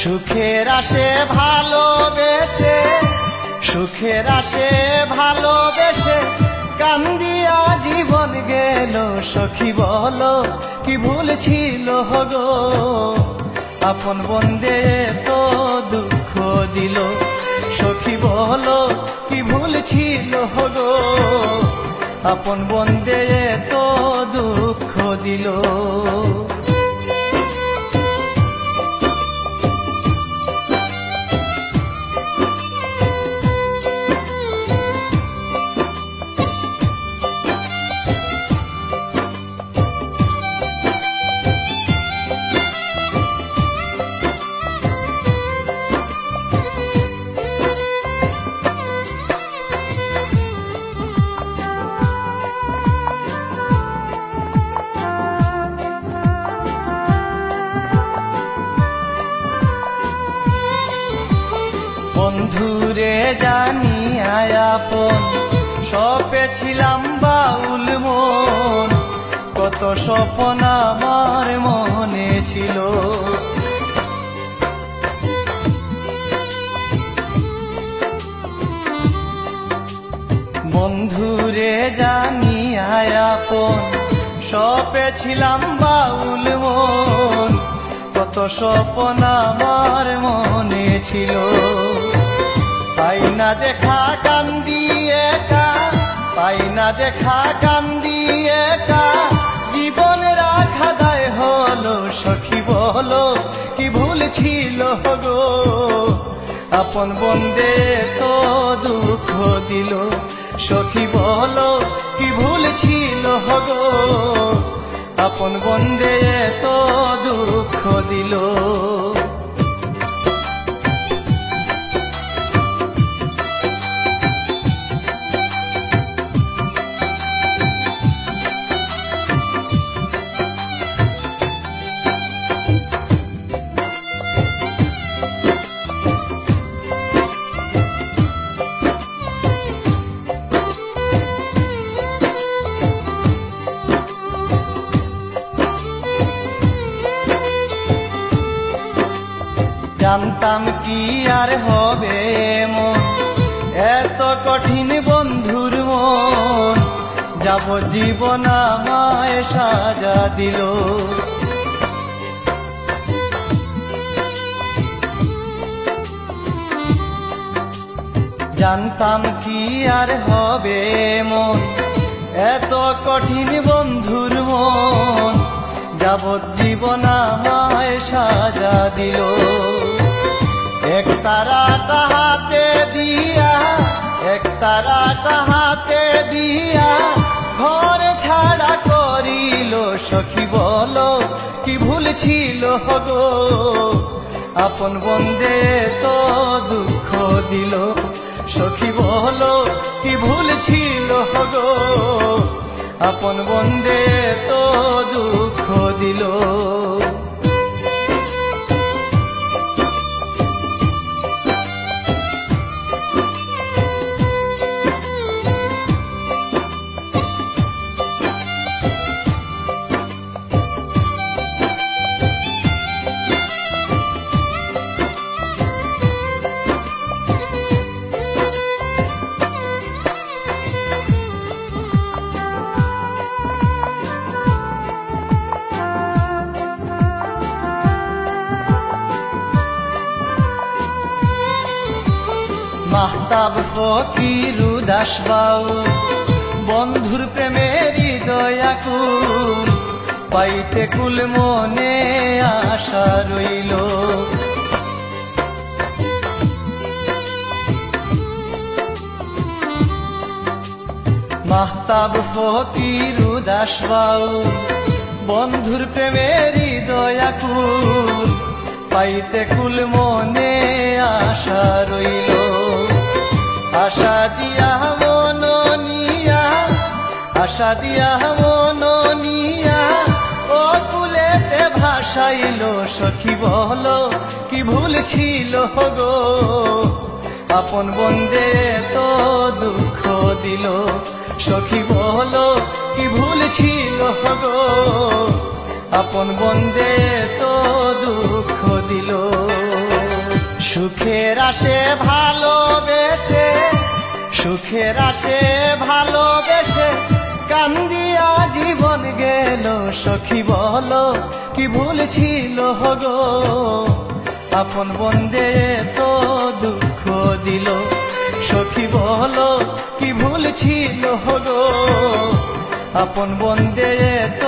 সুখের আসে ভালোবেসে, সুখের আসে ভালোবেসে কান্দিয়া জীবন গেল। সখী বলো কি ভুল ছিল গো, আপন বন্দে তো দুঃখ দিল। সখী বলো কি ভুল ছিল গো, আপন বন্দে তো দুঃখ দিল। বন্ধুরে জানিয়া আপন সপেছিলাম বাউল মন, কত স্বপ্ন আমার মনে ছিল। বন্ধুরে জানিয়া আপন সপেছিলাম বাউল মন, কত স্বপ্ন আমার মনে ছিল। পাই না দেখা কান্দি একা, পাই না দেখা কান্দি একা, জীবন রাখা দায় হলো। সখী বলো কি ভুল ছিল গো, আপন বন্দে তো দুঃখ দিল। সখী বলো কি ভুল ছিল গো, আপন বন্দে তো দুঃখ দিল। জানতাম কি আর হবে মন, এত কঠিন বন্ধুর মন, যাবজ্জীবন আমায় সাজা দিল। জানতাম কি আর হবে মন, এত কঠিন বন্ধুর মন, যাবজ্জীবন আমায় সাজা দিল। এক তারাটা হাতে দিয়া, এক তারাটা হাতে দিয়া ঘর ছাড়া করিল। সখী বলো কি ভুল ছিল গো, আপন বন্দে তো দুঃখ দিল। সখী বলো কি ভুল ছিল গো, আপন বন্দে তো দুঃখ দিল। মাহতাব ফকির উদাস বাউল, বন্ধুর প্রেমের হৃদয় আকুল, পাইতে কুল মনে আশা রইল। মাহতাব ফকির উদাস বাউল, বন্ধুর প্রেমের হৃদয় আকুল, পাইতে কুল মনে আশা রইল। আশা দিয়া মন নিয়া, আশা দিয়া মন নিয়া অকুলেতে ভাসাইল। সখী বলো কি ভুল ছিল গো, আপন বন্দে তো দুঃখ দিল। সখী বলো কি ভুল ছিল গো, আপন বন্দে তো দুঃখ দিল। সুখের আসে ভালোবেসে, সুখের আসে ভালোবেসে কান্দিয়া জীবন গেল। সখী বলো কি ভুল ছিল গো, আপন বন্দে তো দুঃখ দিল। সখী বলো কি ভুল ছিল গো, আপন বন্দে তো